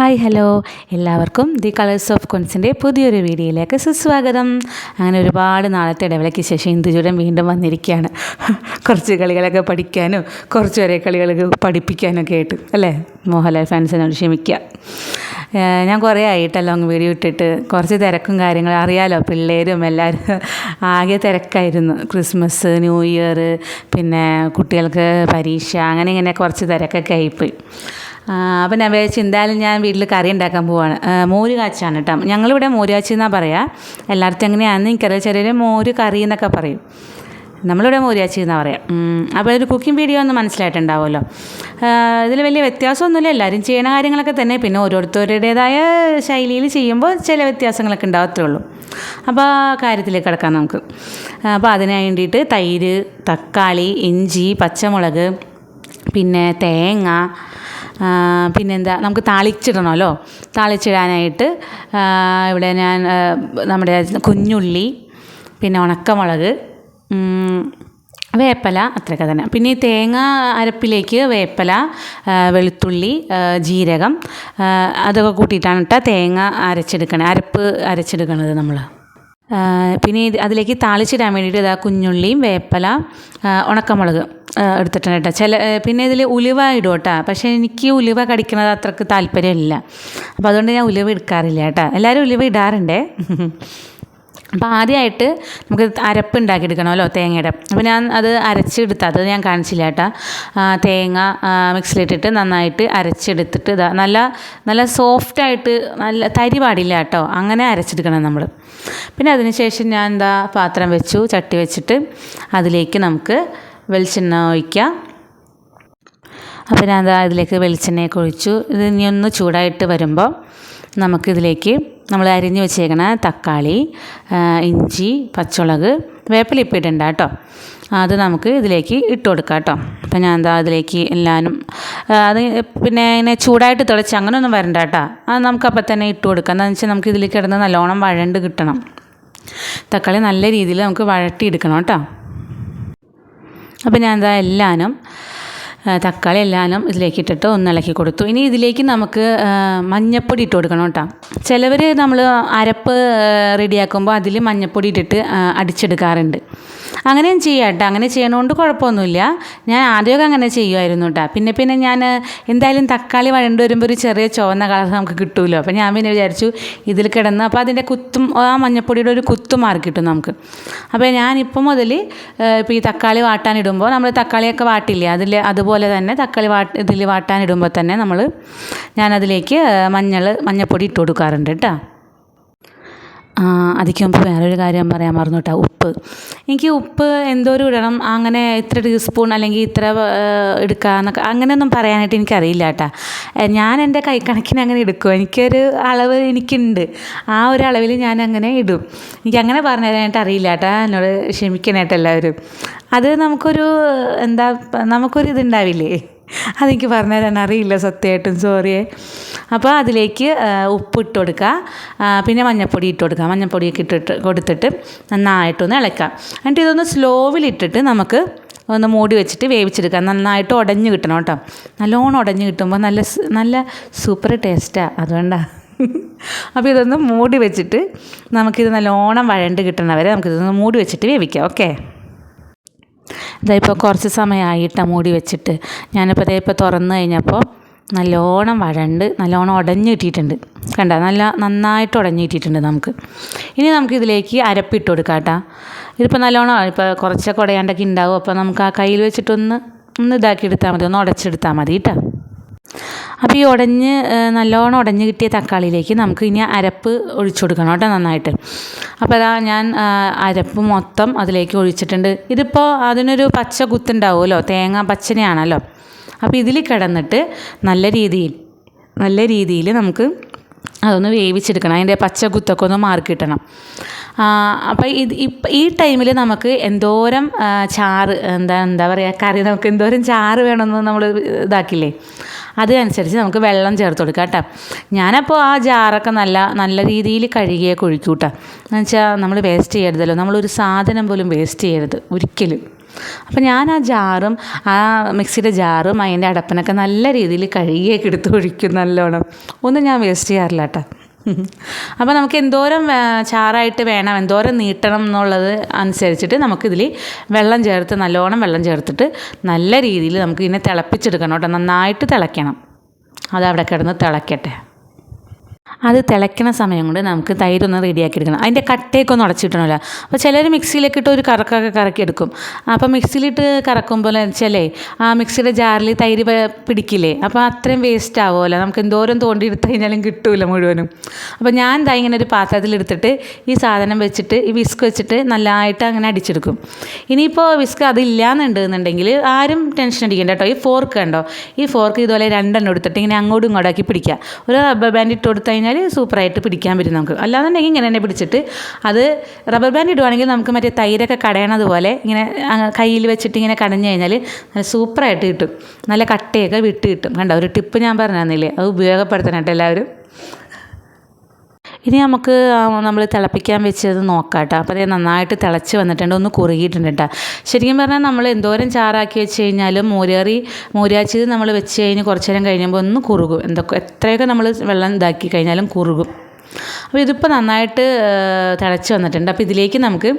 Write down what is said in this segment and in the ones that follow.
Hi hello എല്ലാവർക്കും the colours of കോൺസിൻ്റെ പുതിയൊരു വീഡിയോയിലേക്ക് സുസ്വാഗതം. അങ്ങനെ ഒരുപാട് നാളത്തെ ഇടവേളയ്ക്ക് ശേഷം ഇന്ദുചൂടൻ വീണ്ടും വന്നിരിക്കുകയാണ്. കുറച്ച് കളികളൊക്കെ പഠിക്കാനും കുറച്ച് വരെ കളികളൊക്കെ പഠിപ്പിക്കാനൊക്കെ ആയിട്ട് അല്ലേ. മോഹൻലാൽ ഫാൻസിനോട് ക്ഷമിക്കുക. ഞാൻ കുറേ ആയിട്ടല്ലോ അങ്ങ് വീഡിയോ ഇട്ടിട്ട് കുറച്ച് തിരക്കും കാര്യങ്ങളും അറിയാലോ. പിള്ളേരും എല്ലാവരും ആകെ തിരക്കായിരുന്നു. ക്രിസ്മസ്, ന്യൂ ഇയർ, പിന്നെ കുട്ടികൾക്ക് പരീക്ഷ, അങ്ങനെ ഇങ്ങനെ കുറച്ച് തിരക്കൊക്കെ ആയിപ്പോയി. അപ്പം ഞാൻ വിചാരിച്ചു എന്തായാലും ഞാൻ വീട്ടിൽ കറി ഉണ്ടാക്കാൻ പോവാണ്. മോര് കാച്ചാണ് കേട്ടോ. ഞങ്ങളിവിടെ മോര് കാച്ചി എന്നാണ് പറയുക. എല്ലായിടത്തും എങ്ങനെയാണെന്ന് എനിക്കറിയാം. ചെറിയ മോര് കറി എന്നൊക്കെ പറയും. നമ്മളിവിടെ മോര് കാച്ചി എന്നാണ് പറയുക. അപ്പോൾ ഒരു കുക്കിംഗ് വീഡിയോ ഒന്ന് മനസ്സിലായിട്ടുണ്ടാവുമല്ലോ. ഇതിൽ വലിയ വ്യത്യാസമൊന്നുമില്ല. എല്ലാവരും ചെയ്യുന്ന കാര്യങ്ങളൊക്കെ തന്നെ. പിന്നെ ഓരോരുത്തരുടേതായ ശൈലിയിൽ ചെയ്യുമ്പോൾ ചില വ്യത്യാസങ്ങളൊക്കെ ഉണ്ടാകത്തേ ഉള്ളൂ. അപ്പോൾ കാര്യത്തിലേക്ക് കിടക്കാം നമുക്ക്. അപ്പോൾ അതിന് വേണ്ടിയിട്ട് തൈര്, തക്കാളി, ഇഞ്ചി, പച്ചമുളക്, പിന്നെ തേങ്ങ, പിന്നെന്താ നമുക്ക് താളിച്ചിടണമല്ലോ. താളിച്ചിടാനായിട്ട് ഇവിടെ ഞാൻ നമ്മുടെ കുഞ്ഞുള്ളി, പിന്നെ ഉണക്കമുളക്, വേപ്പില, അത്രയൊക്കെ തന്നെ. പിന്നെ ഈ തേങ്ങ അരപ്പിലേക്ക് വേപ്പില, വെളുത്തുള്ളി, ജീരകം അതൊക്കെ കൂട്ടിയിട്ടാണ് കേട്ടോ തേങ്ങ അരപ്പ് അരച്ചെടുക്കണത് നമ്മൾ. പിന്നെ അതിലേക്ക് താളിച്ചിടാൻ വേണ്ടിയിട്ട് ഇതാ കുഞ്ഞുള്ളിയും വേപ്പില, ഉണക്കമുളക് എടുത്തിട്ടുണ്ട് കേട്ടോ. പിന്നെ ഇതിൽ ഉലുവ ഇടും കേട്ടോ. പക്ഷേ എനിക്ക് ഉലുവ കടിക്കുന്നത് അത്രക്ക് താല്പര്യമില്ല. അപ്പോൾ അതുകൊണ്ട് ഞാൻ ഉലുവ എടുക്കാറില്ല കേട്ടോ. എല്ലാവരും ഉലുവ ഇടാറുണ്ടേ. അപ്പോൾ ആദ്യമായിട്ട് നമുക്ക് അരപ്പ് ഉണ്ടാക്കിയെടുക്കണമല്ലോ തേങ്ങയുടെ. അപ്പോൾ ഞാൻ അത് അരച്ചെടുത്ത് അത് ഞാൻ കാണിച്ചില്ല കേട്ടോ. തേങ്ങ മിക്സിയിലിട്ടിട്ട് നന്നായിട്ട് അരച്ചെടുത്തിട്ട് ഇതാ നല്ല സോഫ്റ്റായിട്ട്, നല്ല തരി പാടില്ല കേട്ടോ, അങ്ങനെ അരച്ചെടുക്കണം നമ്മൾ. പിന്നെ അതിന് ശേഷം ഞാൻ എന്താ പാത്രം വെച്ചു, ചട്ടി വെച്ചിട്ട് അതിലേക്ക് നമുക്ക് വെളിച്ചെണ്ണ ഒഴിക്കാം. അപ്പോൾ ഞാൻ എന്താ ഇതിലേക്ക് വെളിച്ചെണ്ണയൊക്കെ ഒഴിച്ചു. ഇത് ഇനി ഒന്ന് ചൂടായിട്ട് വരുമ്പോൾ നമുക്കിതിലേക്ക് നമ്മൾ അരിഞ്ഞ് വെച്ചേക്കണ തക്കാളി, ഇഞ്ചി, പച്ചമുളക്, വേപ്പില ഇപ്പിട്ടുണ്ട് കേട്ടോ, അത് നമുക്ക് ഇതിലേക്ക് ഇട്ട് കൊടുക്കാം കേട്ടോ. അപ്പം ഞാൻ എന്താ അതിലേക്ക് എല്ലാവരും അത് പിന്നെ ഇങ്ങനെ ചൂടായിട്ട് തിളച്ച് അങ്ങനെയൊന്നും വരണ്ട കേട്ടോ. അത് നമുക്കപ്പം തന്നെ ഇട്ട് കൊടുക്കാം. എന്താണെന്ന് വെച്ചാൽ നമുക്ക് ഇതിലേക്ക് കിടന്ന് നല്ലോണം വഴണ്ട് കിട്ടണം. തക്കാളി നല്ല രീതിയിൽ നമുക്ക് വഴട്ടിയെടുക്കണം കേട്ടോ. അപ്പം ഞാൻ എന്താ എല്ലാവരും തക്കാളി എല്ലാവരും ഇതിലേക്ക് ഇട്ടിട്ട് ഒന്ന് ഇളക്കി കൊടുത്തു. ഇനി ഇതിലേക്ക് നമുക്ക് മഞ്ഞൾപ്പൊടി ഇട്ട് കൊടുക്കണം കേട്ടോ. ചിലവർ നമ്മൾ അരപ്പ് റെഡിയാക്കുമ്പോൾ അതിൽ മഞ്ഞൾപ്പൊടി ഇട്ടിട്ട് അടിച്ചെടുക്കാറുണ്ട്. അങ്ങനെയും ചെയ്യാം കേട്ടോ. അങ്ങനെ ചെയ്യണോണ്ട് കുഴപ്പമൊന്നുമില്ല. ഞാൻ ആദ്യമൊക്കെ അങ്ങനെ ചെയ്യുമായിരുന്നു കേട്ടോ. പിന്നെ ഞാൻ എന്തായാലും തക്കാളി വഴണ്ട് വരുമ്പോൾ ഒരു ചെറിയ ചുവന്ന കളർ നമുക്ക് കിട്ടുമല്ലോ. അപ്പോൾ ഞാൻ പിന്നെ വിചാരിച്ചു ഇതിൽ കിടന്ന് അപ്പോൾ അതിൻ്റെ കുത്തും, ആ മഞ്ഞൾപ്പൊടിയുടെ ഒരു കുത്തും മാറി കിട്ടും നമുക്ക്. അപ്പോൾ ഞാനിപ്പോൾ മുതൽ ഇപ്പോൾ ഈ തക്കാളി വാട്ടാനിടുമ്പോൾ നമ്മൾ തക്കാളിയൊക്കെ വാട്ടില്ലേ, അതുപോലെ തന്നെ തക്കാളി ഇതിൽ വാട്ടാനിടുമ്പോൾ തന്നെ ഞാനതിലേക്ക് മഞ്ഞൾപ്പൊടി ഇട്ട് കൊടുക്കാറുണ്ട് കേട്ടോ. അതിക്ക് മുമ്പ് വേറൊരു കാര്യം പറയാൻ മറന്നു കേട്ടോ. ഉപ്പ്, എനിക്ക് ഉപ്പ് എന്തോരം ഇടണം, അങ്ങനെ ഇത്ര ടീസ്പൂൺ അല്ലെങ്കിൽ ഇത്ര എടുക്കാമെന്നൊക്കെ അങ്ങനെയൊന്നും പറയാനായിട്ട് എനിക്കറിയില്ല കേട്ടോ. ഞാൻ എൻ്റെ കൈക്കണക്കിന് അങ്ങനെ എടുക്കും. എനിക്കൊരു അളവ് എനിക്കുണ്ട്. ആ ഒരു അളവിൽ ഞാൻ അങ്ങനെ ഇടും. എനിക്കങ്ങനെ പറഞ്ഞു തരാനായിട്ട് അറിയില്ല കേട്ടോ. എന്നോട് ക്ഷമിക്കണേട്ടോ എല്ലാവരും. അത് നമുക്കൊരു ഇതുണ്ടാവില്ലേ, അതെനിക്ക് പറഞ്ഞു തരാൻ അറിയില്ല സത്യമായിട്ടും, സോറിയേ. അപ്പോൾ അതിലേക്ക് ഉപ്പ് ഇട്ട് കൊടുക്കുക, പിന്നെ മഞ്ഞൾപ്പൊടി ഇട്ട് കൊടുക്കുക. മഞ്ഞൾപ്പൊടിയൊക്കെ കൊടുത്തിട്ട് നന്നായിട്ടൊന്ന് ഇളക്കാം. എന്നിട്ട് ഇതൊന്ന് സ്ലോവിലിട്ടിട്ട് നമുക്ക് ഒന്ന് മൂടി വെച്ചിട്ട് വേവിച്ചെടുക്കാം. നന്നായിട്ട് ഉടഞ്ഞ് കിട്ടണം കേട്ടോ. നല്ലോണം ഉടഞ്ഞ് കിട്ടുമ്പോൾ നല്ല സൂപ്പർ ടേസ്റ്റാണ്. അതുകൊണ്ടാണ്. അപ്പോൾ ഇതൊന്ന് മൂടി വെച്ചിട്ട് നമുക്കിത് നല്ലോണം വഴണ്ട് കിട്ടണവരെ നമുക്കിതൊന്ന് മൂടി വെച്ചിട്ട് വേവിക്കാം. ഓക്കെ. ഇതായിപ്പോൾ കുറച്ച് സമയമായിട്ടാണ് മൂടി വെച്ചിട്ട്. ഞാനിപ്പോൾ ഇപ്പോൾ തുറന്നു കഴിഞ്ഞപ്പോൾ നല്ലോണം വഴണ്ട് നല്ലോണം ഉടഞ്ഞു കിട്ടിയിട്ടുണ്ട്. കണ്ടോ, നന്നായിട്ട് ഉടഞ്ഞു കിട്ടിയിട്ടുണ്ട് നമുക്ക്. ഇനി നമുക്കിതിലേക്ക് അരപ്പിട്ട് കൊടുക്കാം കേട്ടോ. ഇതിപ്പോൾ നല്ലോണം ഇപ്പോൾ കുറച്ചൊക്കെ ഉടയാണ്ടൊക്കെ ഉണ്ടാവും. അപ്പോൾ നമുക്ക് ആ കയ്യിൽ വെച്ചിട്ടൊന്ന് ഇതാക്കി എടുത്താൽ മതി, ഒന്ന് ഉടച്ചെടുത്താൽ മതി കേട്ടോ. അപ്പോൾ ഈ നല്ലോണം ഉടഞ്ഞ് കിട്ടിയ തക്കാളിയിലേക്ക് നമുക്ക് ഇനി അരപ്പ് ഒഴിച്ചു കൊടുക്കണം കേട്ടോ നന്നായിട്ട്. അപ്പോൾ അതാ ഞാൻ അരപ്പ് മൊത്തം അതിലേക്ക് ഒഴിച്ചിട്ടുണ്ട്. ഇതിപ്പോൾ അതിനൊരു പച്ച കുത്തുണ്ടാവുമല്ലോ, തേങ്ങ പച്ചനെയാണല്ലോ. അപ്പോൾ ഇതിൽ കിടന്നിട്ട് നല്ല രീതിയിൽ നമുക്ക് അതൊന്ന് വേവിച്ചെടുക്കണം. അതിൻ്റെ പച്ച കുത്തൊക്കെ ഒന്ന് മാറി കിട്ടണം. അപ്പോൾ ഈ ടൈമിൽ നമുക്ക് എന്തോരം ചാറ് എന്താ പറയുക കറി, നമുക്ക് എന്തോരം ചാറ് വേണമെന്ന് നമ്മൾ ഇതാക്കില്ലേ, അതനുസരിച്ച് നമുക്ക് വെള്ളം ചേർത്ത് കൊടുക്കാം കേട്ടോ. ഞാനപ്പോൾ ആ ജാറൊക്കെ നല്ല രീതിയിൽ കഴുകിയൊക്കെ ഒഴിക്കും കേട്ടോ. എന്ന് വെച്ചാൽ നമ്മൾ വേസ്റ്റ് ചെയ്യരുതല്ലോ. നമ്മളൊരു സാധനം പോലും വേസ്റ്റ് ചെയ്യരുത് ഒരിക്കലും. അപ്പോൾ ഞാൻ ആ ജാറും ആ മിക്സിയുടെ ജാറും അതിൻ്റെ അടപ്പനൊക്കെ നല്ല രീതിയിൽ കഴുകിയൊക്കെ എടുത്ത് ഒഴിക്കും നല്ലോണം. ഒന്നും ഞാൻ വേസ്റ്റ് ചെയ്യാറില്ല കേട്ടോ. അപ്പോൾ നമുക്ക് എന്തോരം ചാറായിട്ട് വേണം, എന്തോരം നീട്ടണം എന്നുള്ളത് അനുസരിച്ചിട്ട് നമുക്കിതിൽ വെള്ളം ചേർത്ത് നല്ലോണം വെള്ളം ചേർത്തിട്ട് നല്ല രീതിയിൽ നമുക്ക് ഇതിനെ തിളപ്പിച്ചെടുക്കണം കേട്ടോ. നന്നായിട്ട് തിളയ്ക്കണം. അത് അവിടെ കിടന്ന് തിളയ്ക്കട്ടെ. അത് തിളയ്ക്കുന്ന സമയം കൊണ്ട് നമുക്ക് തൈരൊന്ന് റെഡിയാക്കി എടുക്കണം. അതിൻ്റെ കട്ടയൊക്കെ ഒന്ന് ഉടച്ചിട്ടണമല്ലോ. അപ്പോൾ ചിലർ മിക്സിയിലേക്ക് ഇട്ട് ഒരു കറക്കൊക്കെ കറക്കിയെടുക്കും. അപ്പോൾ മിക്സിയിലിട്ട് കറക്കുമ്പോൾ വെച്ചാലേ ആ മിക്സിയുടെ ജാറിൽ തൈര് പിടിക്കില്ലേ, അപ്പോൾ അത്രയും വേസ്റ്റ് ആവുമല്ലോ. നമുക്ക് എന്തോരം തോണ്ടി എടുത്തു കഴിഞ്ഞാലും കിട്ടൂല മുഴുവനും. അപ്പോൾ ഞാൻ ഇങ്ങനെ ഒരു പാത്രത്തിലെടുത്തിട്ട് ഈ സാധനം വെച്ചിട്ട് ഈ വിസ്ക് വെച്ചിട്ട് നല്ലതായിട്ട് അങ്ങനെ അടിച്ചെടുക്കും. ഇനിയിപ്പോൾ വിസ്ക് അതില്ലാന്നുണ്ടെന്നുണ്ടെങ്കിൽ ആരും ടെൻഷൻ അടിക്കണ്ട കേട്ടോ. ഈ ഫോർക്ക് കണ്ടോ, ഈ ഫോർക്ക് ഇതുപോലെ രണ്ടെണ്ണം എടുത്തിട്ട് ഇങ്ങനെ അങ്ങോട്ടും ഇങ്ങോട്ടാക്കി പിടിക്കുക. ഒരു റബ്ബർ ബാൻഡ് ഇട്ട് കൊടുത്ത് കഴിഞ്ഞാൽ സൂപ്പറായിട്ട് പിടിക്കാൻ പറ്റും നമുക്ക്. അല്ലാന്നുണ്ടെങ്കിൽ ഇങ്ങനെ തന്നെ പിടിച്ചിട്ട് അത് റബ്ബർ ബാൻഡ് ഇടുവാണെങ്കിൽ നമുക്ക് മറ്റേ തൈരൊക്കെ കടയണത് പോലെ ഇങ്ങനെ കയ്യിൽ വെച്ചിട്ട് ഇങ്ങനെ കടഞ്ഞു കഴിഞ്ഞാൽ നല്ല സൂപ്പറായിട്ട് കിട്ടും. നല്ല കട്ടയൊക്കെ വിട്ട് കിട്ടും. കണ്ടോ, ഒരു ടിപ്പ് ഞാൻ പറഞ്ഞു തന്നില്ലേ, അത് ഉപയോഗപ്പെടുത്തണം കേട്ടോ എല്ലാവരും. ഇനി നമുക്ക് നമ്മൾ തിളപ്പിക്കാൻ വെച്ചത് നോക്കാം കേട്ടോ. അപ്പോൾ അത് നന്നായിട്ട് തിളച്ച് വന്നിട്ടുണ്ട്, ഒന്ന് കുറുകിയിട്ടുണ്ട് കേട്ടോ. ശരിക്കും പറഞ്ഞാൽ നമ്മൾ എന്തോരം ചാറാക്കി വെച്ച് കഴിഞ്ഞാലും മോരാച്ചിത് നമ്മൾ വെച്ച് കഴിഞ്ഞ് കുറച്ച് നേരം കഴിയുമ്പോൾ ഒന്ന് കുറുകും. എത്രയൊക്കെ നമ്മൾ വെള്ളം ഇതാക്കി കഴിഞ്ഞാലും കുറുകും. അപ്പോൾ ഇതിപ്പോൾ നന്നായിട്ട് തിളച്ച് വന്നിട്ടുണ്ട്. അപ്പോൾ ഇതിലേക്ക് നമുക്ക്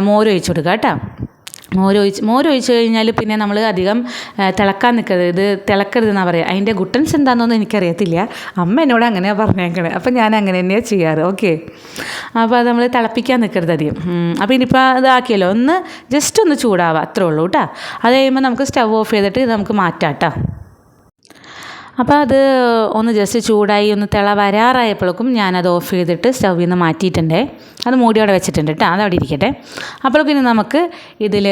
മോരൊഴിച്ച് കൊടുക്കാം കേട്ടോ. മോരൊഴിച്ച് കഴിഞ്ഞാൽ പിന്നെ നമ്മൾ അധികം തിളക്കാൻ നിൽക്കരുത്. ഇത് തിളക്കരുതെന്നാണ് പറയുക. അതിൻ്റെ ഗുട്ടൻസ് എന്താണെന്നൊന്നും എനിക്കറിയത്തില്ല. അമ്മ എന്നോട് അങ്ങനെയാണ് പറഞ്ഞേക്കണേ. അപ്പോൾ ഞാൻ അങ്ങനെ തന്നെയാണ് ചെയ്യാറ്. ഓക്കെ, അപ്പോൾ അത് നമ്മൾ തിളപ്പിക്കാൻ നിൽക്കരുത് അധികം. അപ്പോൾ ഇനിയിപ്പോൾ ഇതാക്കിയല്ലോ, ഒന്ന് ജസ്റ്റ് ഒന്ന് ചൂടാവുക, അത്രേ ഉള്ളൂ കേട്ടോ. അത് കഴിയുമ്പോൾ നമുക്ക് സ്റ്റവ് ഓഫ് ചെയ്തിട്ട് ഇത് നമുക്ക് മാറ്റാം കേട്ടോ. അപ്പോൾ അത് ഒന്ന് ജസ്റ്റ് ചൂടായി ഒന്ന് തിള വരാറായപ്പോഴേക്കും ഞാനത് ഓഫ് ചെയ്തിട്ട് സ്റ്റൗവിൽ നിന്ന് മാറ്റിയിട്ടുണ്ടേ. അത് മൂടിയോടെ വെച്ചിട്ടുണ്ട് കേട്ടോ, അതവിടെ ഇരിക്കട്ടെ. അപ്പോഴേക്കും ഇനി നമുക്ക് ഇതിൽ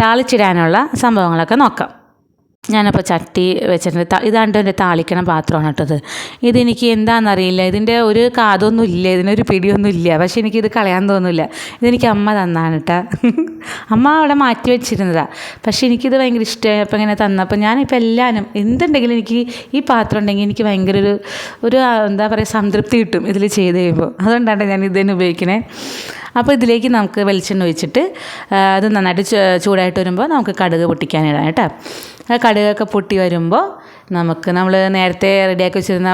താളിച്ചിടാനുള്ള സംഭവങ്ങളൊക്കെ നോക്കാം. ഞാനപ്പോൾ ചട്ടി വെച്ചിട്ടുണ്ട്. ഇതാണ്ട് എൻ്റെ താളിക്കണ പാത്രമാണ് കേട്ടത്. ഇതെനിക്ക് എന്താണെന്നറിയില്ല, ഇതിൻ്റെ ഒരു കാതൊന്നും ഇല്ല, ഇതിനൊരു പിടിയൊന്നും ഇല്ല. പക്ഷേ എനിക്കിത് കളയാൻ തോന്നില്ല. ഇതെനിക്ക് അമ്മ തന്നാണ് കേട്ടോ. അമ്മ അവിടെ മാറ്റി വെച്ചിരുന്നതാണ്. പക്ഷേ എനിക്കിത് ഭയങ്കര ഇഷ്ടമായി. അപ്പോൾ ഇങ്ങനെ തന്നപ്പോൾ ഞാനിപ്പോൾ എല്ലാവരും എന്തുണ്ടെങ്കിലും എനിക്ക് ഈ പാത്രം ഉണ്ടെങ്കിൽ എനിക്ക് ഭയങ്കര ഒരു എന്താ പറയുക സംതൃപ്തി കിട്ടും ഇതിൽ ചെയ്ത് കഴിയുമ്പോൾ. അതുകൊണ്ടാണ് ഞാൻ ഇത് തന്നെ ഉപയോഗിക്കണേ. അപ്പോൾ ഇതിലേക്ക് നമുക്ക് വെളിച്ചെണ്ണ ഒഴിച്ചിട്ട് അത് നന്നായിട്ട് ചൂടായിട്ട് വരുമ്പോൾ നമുക്ക് കടുക് പൊട്ടിക്കാനിടാം കേട്ടോ. കടുകൊക്കെ പൊട്ടി വരുമ്പോൾ നമ്മൾ നേരത്തെ റെഡിയാക്കി വെച്ചിരുന്ന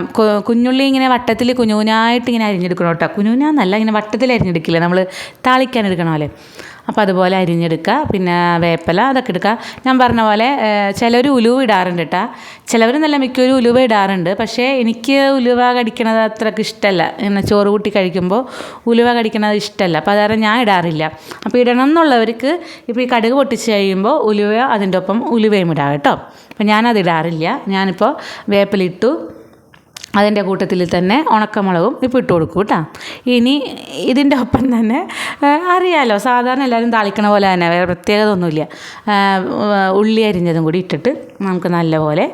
കുഞ്ഞുള്ളി ഇങ്ങനെ വട്ടത്തിൽ കുഞ്ഞുകുഞ്ഞായിട്ട് ഇങ്ങനെ അരിഞ്ഞെടുക്കണം കേട്ടോ. കുഞ്ഞുകുഞ്ഞാന്നല്ല, ഇങ്ങനെ വട്ടത്തിൽ അരിഞ്ഞെടുക്കില്ല, നമ്മൾ താളിക്കാൻ എടുക്കണമല്ലേ. അപ്പോൾ അതുപോലെ അരിഞ്ഞെടുക്കുക. പിന്നെ വേപ്പില അതൊക്കെ എടുക്കുക. ഞാൻ പറഞ്ഞ പോലെ ചിലർ ഉലുവ ഇടാറുണ്ട് കേട്ടോ. ചിലവർ നല്ല മിക്കവരും ഉലുവ ഇടാറുണ്ട്. പക്ഷേ എനിക്ക് ഉലുവ കടിക്കണത് അത്രയ്ക്ക് ഇഷ്ടമല്ല. ഇങ്ങനെ ചോറ് കൂട്ടി കഴിക്കുമ്പോൾ ഉലുവ കടിക്കണത് ഇഷ്ടമല്ല. അപ്പോൾ അതായത് ഞാൻ ഇടാറില്ല. അപ്പോൾ ഇടണം എന്നുള്ളവർക്ക് ഇപ്പോൾ ഈ കടുക് പൊട്ടിച്ച് കഴിയുമ്പോൾ ഉലുവ അതിൻ്റെ ഒപ്പം ഉലുവയും ഇടാം കേട്ടോ. അപ്പോൾ ഞാനത് ഇടാറില്ല. ഞാനിപ്പോൾ വേപ്പിലിട്ടു, അതിൻ്റെ കൂട്ടത്തിൽ തന്നെ ഉണക്കമുളകും ഇപ്പോൾ ഇട്ട് കൊടുക്കും കേട്ടോ. ഇനി ഇതിൻ്റെ ഒപ്പം തന്നെ അറിയാമല്ലോ, സാധാരണ എല്ലാവരും താളിക്കണ പോലെ തന്നെ, വേറെ പ്രത്യേകത ഒന്നുമില്ല, ഉള്ളി അരിഞ്ഞതും കൂടി ഇട്ടിട്ട് നമുക്ക് നല്ലപോലെ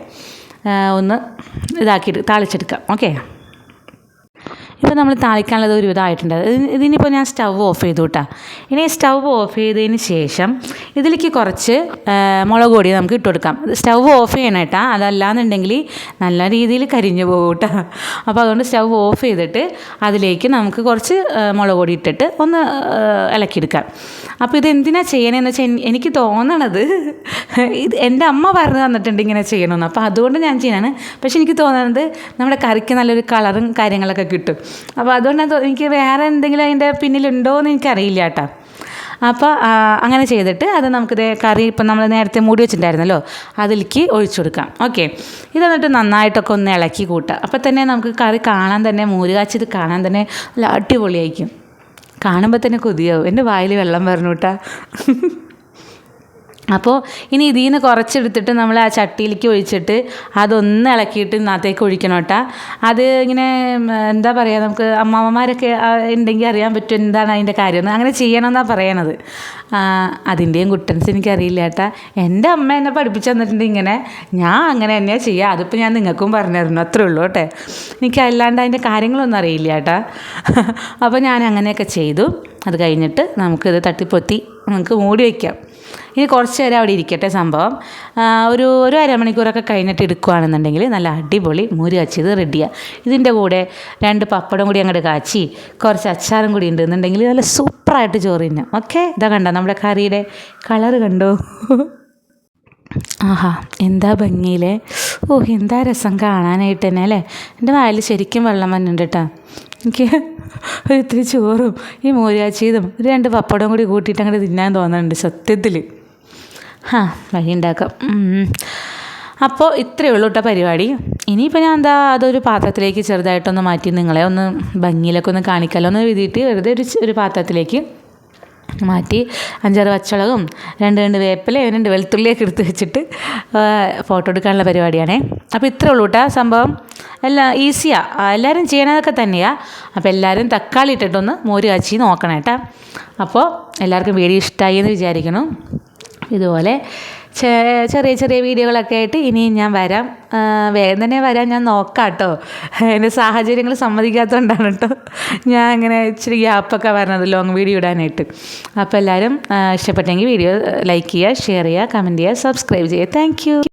ഒന്ന് ഇതാക്കിയിട്ട് താളിച്ചെടുക്കാം. ഓക്കെ, ഇപ്പോൾ നമ്മൾ താളിക്കാനുള്ളത് ഒരു ഇതായിട്ടുണ്ട്. ഇതിനിപ്പോൾ ഞാൻ സ്റ്റവ് ഓഫ് ചെയ്തു കേട്ടോ. ഇനി സ്റ്റവ് ഓഫ് ചെയ്തതിന് ശേഷം ഇതിലേക്ക് കുറച്ച് മുളക് പൊടി നമുക്ക് ഇട്ട് കൊടുക്കാം. സ്റ്റവ് ഓഫ് ചെയ്യണം കേട്ടോ, അതല്ലാന്നുണ്ടെങ്കിൽ നല്ല രീതിയിൽ കരിഞ്ഞു പോകും കേട്ടോ. അപ്പോൾ അതുകൊണ്ട് സ്റ്റവ് ഓഫ് ചെയ്തിട്ട് അതിലേക്ക് നമുക്ക് കുറച്ച് മുളക് പൊടി ഇട്ടിട്ട് ഒന്ന് ഇളക്കിയെടുക്കാം. അപ്പോൾ ഇത് എന്തിനാണ് ചെയ്യണമെന്ന് വെച്ചാൽ എനിക്ക് തോന്നണത് ഇത് എൻ്റെ അമ്മ പറഞ്ഞു തന്നിട്ടുണ്ട് ഇങ്ങനെ ചെയ്യണമെന്ന്. അപ്പോൾ അതുകൊണ്ട് ഞാൻ ചെയ്യണതാണ്. പക്ഷേ എനിക്ക് തോന്നുന്നത് നമ്മുടെ കറിക്ക് നല്ലൊരു കളറും കാര്യങ്ങളൊക്കെ കിട്ടും. അപ്പോൾ അതുകൊണ്ട് എനിക്ക് വേറെ എന്തെങ്കിലും അതിൻ്റെ പിന്നിലുണ്ടോ എന്ന് എനിക്കറിയില്ല കേട്ടോ. അപ്പോൾ അങ്ങനെ ചെയ്തിട്ട് അത് നമുക്കിത് കറി ഇപ്പം നമ്മൾ നേരത്തെ മൂടി വെച്ചിട്ടുണ്ടായിരുന്നല്ലോ അതിലേക്ക് ഒഴിച്ചു കൊടുക്കാം. ഓക്കെ, ഇത് എന്നിട്ട് നന്നായിട്ടൊക്കെ ഒന്ന് ഇളക്കി കൂട്ടുക. അപ്പോൾ തന്നെ നമുക്ക് കറി കാണാൻ തന്നെ, മോര് കാച്ചിയത് കാണാൻ തന്നെ നല്ല അടിപൊളിയായിരിക്കും. കാണുമ്പോൾ തന്നെ കൊതിയാവും. എൻ്റെ വായിൽ വെള്ളം വരണം കേട്ടോ. അപ്പോൾ ഇനി ഇതിൽ നിന്ന് കുറച്ചെടുത്തിട്ട് നമ്മൾ ആ ചട്ടിയിലേക്ക് ഒഴിച്ചിട്ട് അതൊന്ന് ഇളക്കിയിട്ട് ഇതിനകത്തേക്ക് ഒഴിക്കണം കേട്ടോ. അത് ഇങ്ങനെ എന്താ പറയുക, നമുക്ക് അമ്മാമ്മമാരൊക്കെ ഉണ്ടെങ്കിൽ അറിയാൻ പറ്റും എന്താണ് അതിൻ്റെ കാര്യം. അങ്ങനെ ചെയ്യണമെന്നാണ് പറയണത്. അതിൻ്റെയും കുട്ടൻസ് എനിക്കറിയില്ല കേട്ടോ. എൻ്റെ അമ്മ എന്നെ പഠിപ്പിച്ചു തന്നിട്ടുണ്ട് ഇങ്ങനെ. ഞാൻ അങ്ങനെ തന്നെയാണ് ചെയ്യുക. അതിപ്പോൾ ഞാൻ നിങ്ങൾക്കും പറഞ്ഞു തരുന്നു, അത്രേ ഉള്ളൂ കേട്ടോ. എനിക്ക് അല്ലാണ്ട് അതിൻ്റെ കാര്യങ്ങളൊന്നും അറിയില്ല കേട്ടോ. അപ്പോൾ ഞാൻ അങ്ങനെയൊക്കെ ചെയ്തു. അത് കഴിഞ്ഞിട്ട് നമുക്കിത് തട്ടിപ്പൊത്തി നമുക്ക് മൂടി വയ്ക്കാം. ഇനി കുറച്ച് നേരം അവിടെ ഇരിക്കട്ടെ സംഭവം. ഒരു അരമണിക്കൂറൊക്കെ കഴിഞ്ഞിട്ട് എടുക്കുകയാണെന്നുണ്ടെങ്കിൽ നല്ല അടിപൊളി മോര് കാച്ചിയത് റെഡിയാണ്. ഇതിൻ്റെ കൂടെ 2 പപ്പടം കൂടി അങ്ങോട്ട് കാച്ചി കുറച്ച് അച്ചാറും കൂടി ഉണ്ടെന്നുണ്ടെങ്കിൽ നല്ല സൂപ്പറായിട്ട് ചോറ് തിന്നാം. ഓക്കെ, ഇതാ കണ്ടോ നമ്മുടെ കറിയുടെ കളറ് കണ്ടോ? ആഹാ, എന്താ ഭംഗിയില്ലേ. എന്താ രസം കാണാനായിട്ട് തന്നെ അല്ലേ. എൻ്റെ വായിൽ ശരിക്കും വെള്ളം വന്നിട്ടുണ്ട് കേട്ടോ. എനിക്ക് ഇത്തിരി ചോറും ഈ മോര് കാച്ചിയതും 2 പപ്പടവും കൂടി കൂട്ടിയിട്ട് അങ്ങോട്ട് തിന്നാൻ തോന്നുന്നുണ്ട് സത്യത്തിൽ. വഴി ഉണ്ടാക്കാം. അപ്പോൾ ഇത്രയേ ഉള്ളൂ കേട്ടോ പരിപാടി. ഇനിയിപ്പോൾ ഞാൻ അതൊരു പാത്രത്തിലേക്ക് ചെറുതായിട്ടൊന്ന് മാറ്റി നിങ്ങളെ ഒന്ന് ഭംഗിയിലൊക്കെ ഒന്ന് കാണിക്കാമല്ലോ എന്ന് എഴുതിയിട്ട് വെറുതെ ഒരു പാത്രത്തിലേക്ക് മാറ്റി 5-6 പച്ചമുളകും 2 വേപ്പിലയും 2 വെളുത്തുള്ളിയൊക്കെ എടുത്ത് വെച്ചിട്ട് ഫോട്ടോ എടുക്കാനുള്ള പരിപാടിയാണേ. അപ്പോൾ ഇത്രേ ഉള്ളൂ കേട്ടോ സംഭവം. എല്ലാം ഈസിയാണ്, എല്ലാവരും ചെയ്യണതൊക്കെ തന്നെയാണ്. അപ്പോൾ എല്ലാവരും തക്കാളി ഇട്ടിട്ടൊന്ന് മോര് കാച്ചി നോക്കണം കേട്ടോ. അപ്പോൾ എല്ലാവർക്കും വീഡിയോ ഇഷ്ടമായി എന്ന് വിചാരിക്കണം. ഇതുപോലെ ചെറിയ ചെറിയ വീഡിയോകളൊക്കെ ആയിട്ട് ഇനിയും ഞാൻ വരാം. വേഗം തന്നെ വരാൻ ഞാൻ നോക്കാം കേട്ടോ. എൻ്റെ സാഹചര്യങ്ങൾ സമ്മതിക്കാത്തതുകൊണ്ടാണ് കേട്ടോ ഞാൻ അങ്ങനെ ഇച്ചിരി ഗ്യാപ്പൊക്കെ വരണത് ലോങ് വീഡിയോ ഇടാനായിട്ട്. അപ്പോൾ എല്ലാവരും ഇഷ്ടപ്പെട്ടെങ്കിൽ വീഡിയോ ലൈക്ക് ചെയ്യുക, ഷെയർ ചെയ്യുക, കമൻറ്റ് ചെയ്യുക, സബ്സ്ക്രൈബ് ചെയ്യുക. Thank you.